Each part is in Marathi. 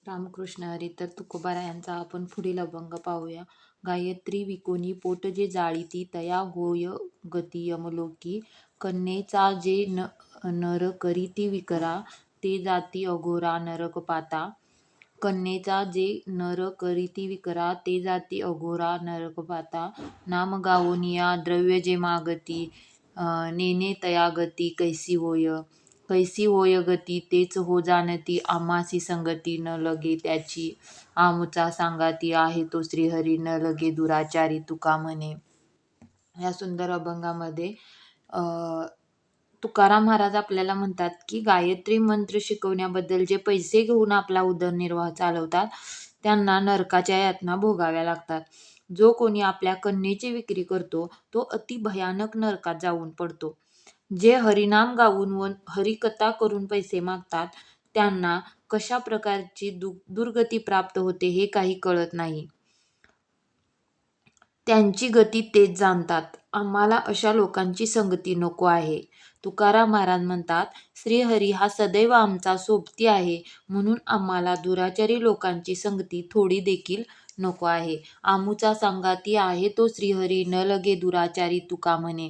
रामकृष्ण हरी. तर तुकोबारायांचा आपण पुढील अभंग पाहूया. गायत्री विकोनी पोट जे जाळीती तया होय गती यमलोकी. कन्येचा जे नर करीती विकरा ते जाती अघोरा नरक पाता. कन्येचा जे नर करीती विकरा ते जाती अघोरा नरक पाता. नाम गावोनिया द्रव्य जे मागती नेने तया गती कैसी होय. कैसी होय गती तेच हो जाणती आम्हासी संगती न लगे त्याची. आमुचा सांगाती आहे तो श्रीहरी न लगे दुराचारी तुका म्हणे. या सुंदर अभंगामध्ये तुकाराम महाराज आपल्याला म्हणतात की गायत्री मंत्र शिकवण्याबद्दल जे पैसे घेऊन आपला उदरनिर्वाह चालवतात त्यांना नरकाच्या यातना भोगाव्या लागतात. जो कोणी आपल्या कन्येची विक्री करतो तो अति भयानक नरकात जाऊन पडतो. जे हरिनाम गाऊन व हरिकथा करून पैसे मागतात त्यांना कशा प्रकारची दुर्गती प्राप्त होते हे काही कळत नाही. त्यांची गती तेच जाणतात. आम्हाला अशा लोकांची संगती नको आहे. तुकाराम महाराज म्हणतात, श्रीहरी हा सदैव आमचा सोबती आहे, म्हणून आम्हाला दुराचारी लोकांची संगती थोडी देखील नको आहे. आमुचा संगाती आहे तो श्रीहरी न लगे दुराचारी तुका म्हणे.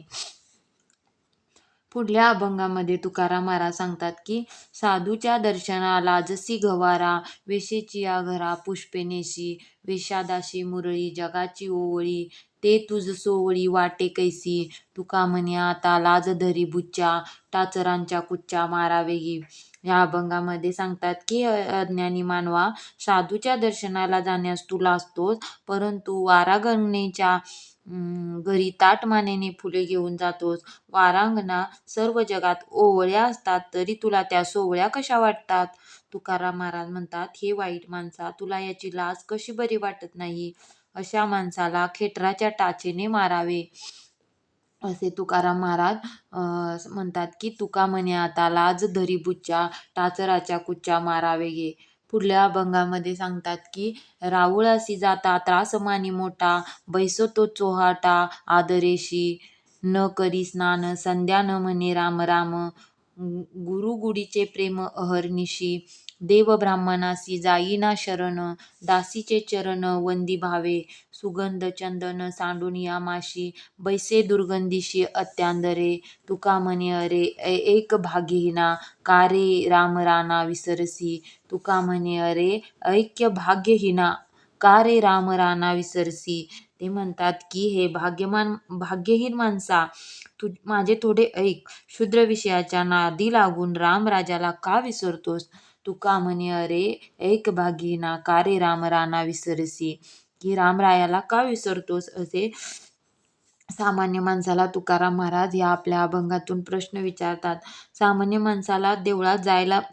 पुढल्या अभंगामध्ये तुकाराम महाराज सांगतात की साधूच्या दर्शनाला जशी गवारा वेशेची या घरा पुष्पे नेशी. वेशादाशी मुरळी जगाची ओवळी ते तुझ सोवळी वाटे कैसी. तुका म्हणे आता लाज धरी बुच्चा टाचरांच्या कुच्चा मारावेगी. या अभंगामध्ये सांगतात की अज्ञानी मानवा, साधूच्या दर्शनाला जाण्यास तू लाजतोस, परंतु वारांगणेच्या घरी ताटमानेने फुले घेऊन जातोस. वारांगणा सर्व जगात ओवळ्या असतात तरी तुला त्या सोवळ्या कशा वाटतात. तुकाराम महाराज म्हणतात, हे वाईट माणसा, तुला याची लाज कशी बरी वाटत नाही. अशा माणसाला खेटराच्या टाचेने मारावे. असे तुकाराम महाराज म्हणतात की तुका म्हणे आता लाज धरी बुच्चा टाचराच्या कुच्चा मारावे गे. पुढल्या अभंगामध्ये सांगतात की राऊळासी जाता त्रासमानी मोठा बैसतो चोहाटा आदरेशी. न करी स्नान संध्या न म्हणे राम राम गुरुगुडीचे प्रेम अहर्निशी. देव ब्राह्मणासी जाईना शरण दासीचे चरण वंदी भावे. सुगंध चंदन सांडून माशी बैसे दुर्गंधीशी अत्यांदरे. तुका म्हणे अरे एक भाग्यहीना का रे राम राणा विसरसी. तुका म्हणे अरे ऐक्य भाग्यहीना का रे राम राणा विसरसी. ते म्हणतात की हे भाग्यहीन माणसा, तू माझे थोडे ऐक. शूद्र विषयाच्या नादी लागून रामराजाला का विसरतोस. तुका म्हणे अरे ऐक भाग्यहीना का रे राम राणा विसरसी. की रामरायाला का विसरतोस असे सामान्य माणसाला तुकाराम महाराज या आपल्या अभंगातून प्रश्न विचारतात. सामान्य माणसाला देवळात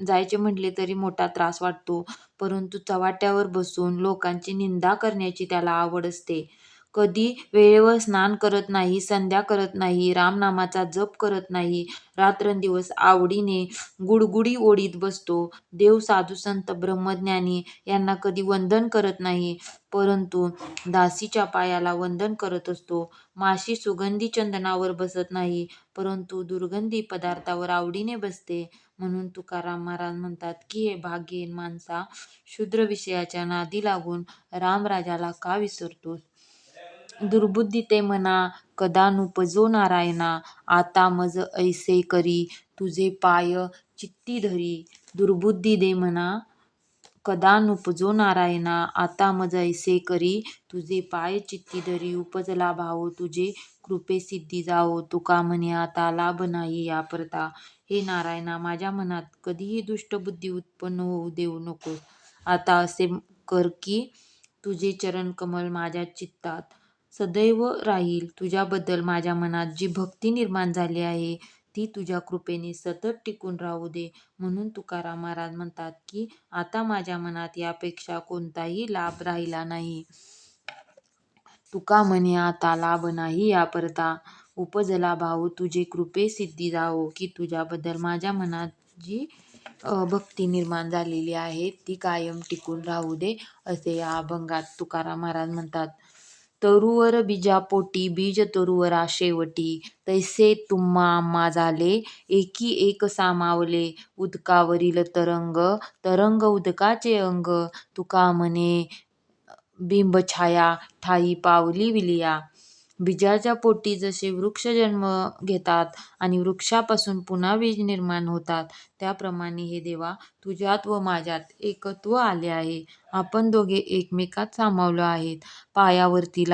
जायचे म्हटले तरी मोठा त्रास वाटतो, परंतु चव्हाट्यावर बसून लोकांची निंदा करण्याची त्याला आवड असते. कधी वेळेवर स्नान करत नाही, संध्या करत नाही, रामनामाचा जप करत नाही, रात्रंदिवस आवडीने गुडगुडी ओढीत बसतो. देव साधू संत ब्रह्मज्ञानी यांना कधी वंदन करत नाही, परंतु दासीच्या पायाला वंदन करत असतो. माशी सुगंधी चंदनावर बसत नाही, परंतु दुर्गंधी पदार्थावर आवडीने बसते. म्हणून तुकाराम महाराज म्हणतात की हे भाग्यहीन माणसा, शूद्र विषयाच्या नादी लागून रामराजाला का विसरतोस. दुर्बुद्धी ते म्हणा कदा नुपजो नारायणा आता मज ऐसे करी तुझे पाय चित्ती धरी. दुर्बुद्धी दे म्हणा कदा नुपजो नारायणा आता मज ऐसे करी तुझे पाय चित्ती धरी. उपजला भाव तुझे कृपे सिद्धी जाओ. तुका म्हणे आता लाभ नाही या परता. हे नारायणा, माझ्या मनात कधीही दुष्ट बुद्धी उत्पन्न होऊ देऊ नकोस. आता असे कर की तुझे चरण कमल माझ्या चित्तात सदैव राहील. तुझ्याबद्दल माझ्या मनात जी भक्ती निर्माण झाली आहे ती तुझ्या कृपेने सतत टिकून राहू दे. म्हणून तुकाराम महाराज म्हणतात की आता माझ्या मनात यापेक्षा कोणताही लाभ राहिला नाही. तुका म्हणे आता लाभ नाही या परता. उपजला भाव तुझे कृपे सिद्धी जाओ. की तुझ्याबद्दल माझ्या मनात जी भक्ती निर्माण झालेली आहे ती कायम टिकून राहू दे, असे या अभंगात तुकाराम महाराज म्हणतात. तरुवर बीजापोटी बीज तरुवरा शेवटी, तैसे तुम्हा आम्हा झाले एकी एक सामावले, उदकावरील तरंग तरंग उदकाचे अंग, तुका म्हणे बिंबछाया ठायी पावली विलिया. बीजाच्या पोटी जसे वृक्ष जन्म घेतात आणि वृक्षापासून पुन्हा बीज निर्माण होतात, त्याप्रमाणे हे देवा तुझ्यात व माझ्यात एकत्व आले आहे. आपण दोघे एकमेकात सामावलो आहेत. पाण्यावरती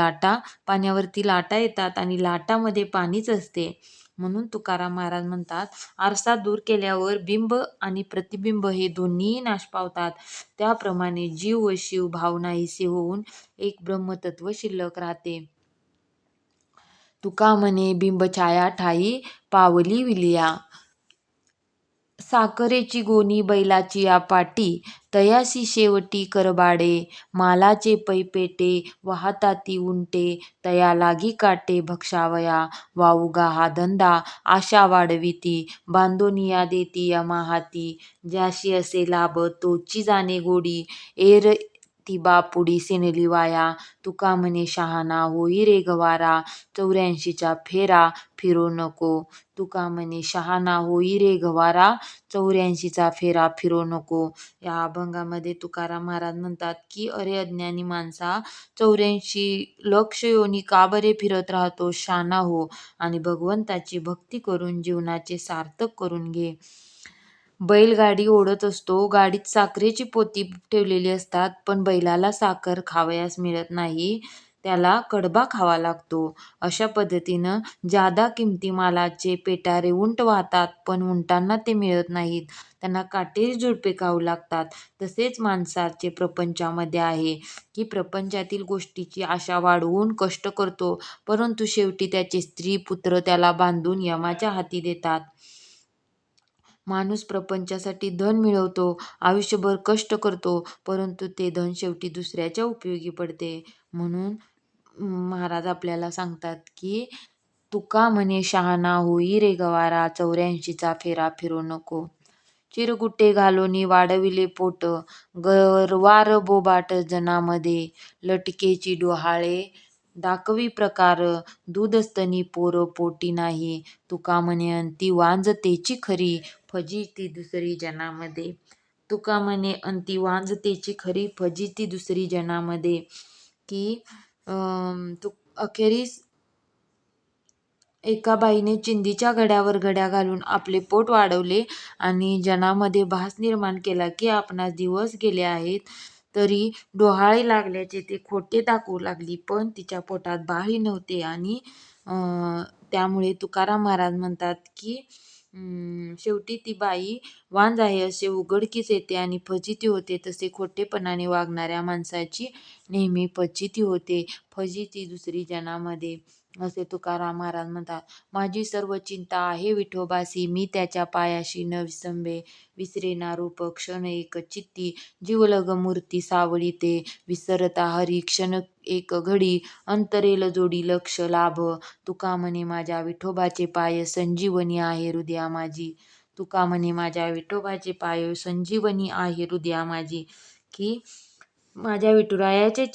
लाटा येतात आणि लाटामध्ये पाणीच असते. म्हणून तुकाराम महाराज म्हणतात, आरसा दूर केल्यावर बिंब आणि प्रतिबिंब हे दोन्हीही नाश पावतात. त्याप्रमाणे जीव व शिव भाव नाहीसे होऊन एक ब्रह्मतत्व शिल्लक राहते. तुका म्हणे बिंबछाया ठायी पावली विलिया. साखरेची गोणी बैलाची या पाटी, तयासी शेवटी करबाडे, मालाचे पै पेटे वाहताती उंटे, तया लागी काटे भक्षावया. वावुगा हा धंदा आशा वाढविती, बांधोनिया देती यमा हाती, ज्याशी असे लाभ तोची जाणे गोडी, एरती बापुडी सेनली वाया. तुका म्हणे शहाणा होई रे गवारा, 84चा फेरा फिरो नको. तुका म्हणे शहाणा होई रे गवारा, 84चा फेरा फिरो नको. या अभंगामध्ये तुकाराम महाराज म्हणतात की अरे अज्ञानी माणसा, 84 लक्ष योनी का बरे फिरत राहतो? शहाणा हो आणि भगवंताची भक्ती करून जीवनाचे सार्थक करून घे. बैलगाडी ओढत असतो, गाडीत साखरेची पोती ठेवलेली असतात, पण बैलाला साखर खावयास मिळत नाही, त्याला कडबा खावा लागतो. अशा पद्धतीनं जादा किमती मालाचे पेटारे उंट वाहतात, पण उंटांना ते मिळत नाहीत, त्यांना काटेरी झुडपे खाऊ लागतात. तसेच माणसाचे प्रपंचामध्ये आहे की प्रपंचातील गोष्टीची आशा वाढवून कष्ट करतो, परंतु शेवटी त्याचे स्त्री पुत्र त्याला बांधून यमाच्या हाती देतात. माणूस प्रपंचासाठी धन मिळवतो, आयुष्यभर कष्ट करतो, परंतु ते धन शेवटी दुसऱ्याच्या उपयोगी पडते. म्हणून महाराज आपल्याला सांगतात की तुका म्हणे शहाणा होई रे गवारा, 84चा फेरा फिरू नको. चिरगुटे घालोनी वाढविले पोट, गरवार बोबाट जनामध्ये, लटकेची डोहाळे दाखवी प्रकार, दूधस्तनी पोर पोटी नाही. तुका म्हणे अंती वांज तेची खरी, फजिती दुसरी जनामध्ये. तुका म्हणे अंती वांज तेची खरी, फजिती दुसरी जनामध्ये. की अखेरीस एका बाईने चिंधीच्या घड्यावर घड्या घालून आपले पोट वाढवले आणि जनामध्ये भास निर्माण केला की आपणास दिवस गेले आहेत, तरी डोहाळे लागल्याचे ते खोटे दाखवू लागली, पण तिच्या पोटात बाळही नव्हते. आणि त्यामुळे तुकाराम महाराज म्हणतात की शेवटी ती बाई वांज आहे असे उघडकीस येते आणि फजिती होते. तसे खोटेपणाने वागणाऱ्या माणसाची नेहमी फजिती होते. फजिती दुसरी जनामध्ये, असे तुकाराम महाराज म्हणतात. माझी सर्व चिंता आहे विठोबासी, मी त्याच्या पायाशी न विसंबे. विसरेना रूप क्षण एक चित्ती, जीवलग मूर्ती सावळीते. विसरता हरी क्षण एक घडी, अंतरेल जोडी लक्ष लाभ. तुका म्हणे माझ्या विठोबाचे पाय संजीवनी आहे हृदया माझी. तुका म्हणे माझ्या विठोबाचे पाय संजीवनी आहे हृदया माझी. की माझ्या विठुरायाचे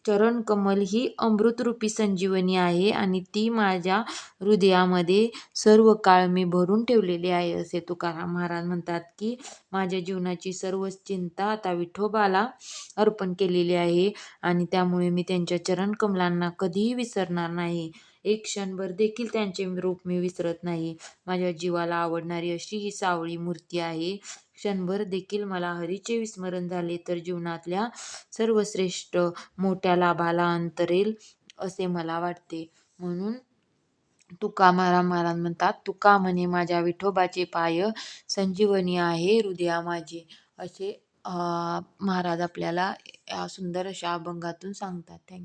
चरण कमल ही अमृतरूपी संजीवनी आहे आणि ती माझ्या हृदयामध्ये सर्व काळ मी भरून ठेवलेली आहे, असे तुकाराम महाराज म्हणतात. की माझ्या जीवनाची सर्व चिंता आता विठोबाला अर्पण केलेली आहे आणि त्यामुळे मी त्यांच्या चरण कमलांना कधीही विसरणार नाही. एक क्षणभर देखील त्यांचे रूप मी विसरत नाही. माझ्या जीवाला आवडणारी अशी ही सावळी मूर्ती आहे. क्षणभर देखील मला हरीचे विस्मरण झाले तर जीवनातल्या सर्वश्रेष्ठ मोठ्या लाभाला अंतरेल असे मला वाटते. म्हणून तुकाराम महाराज म्हणतात, तुका म्हणे माझ्या विठोबाचे पाय संजीवनी आहे हृदया माझी, असे महाराज आपल्याला या सुंदर अशा अभंगातून सांगतात. थँक्यू.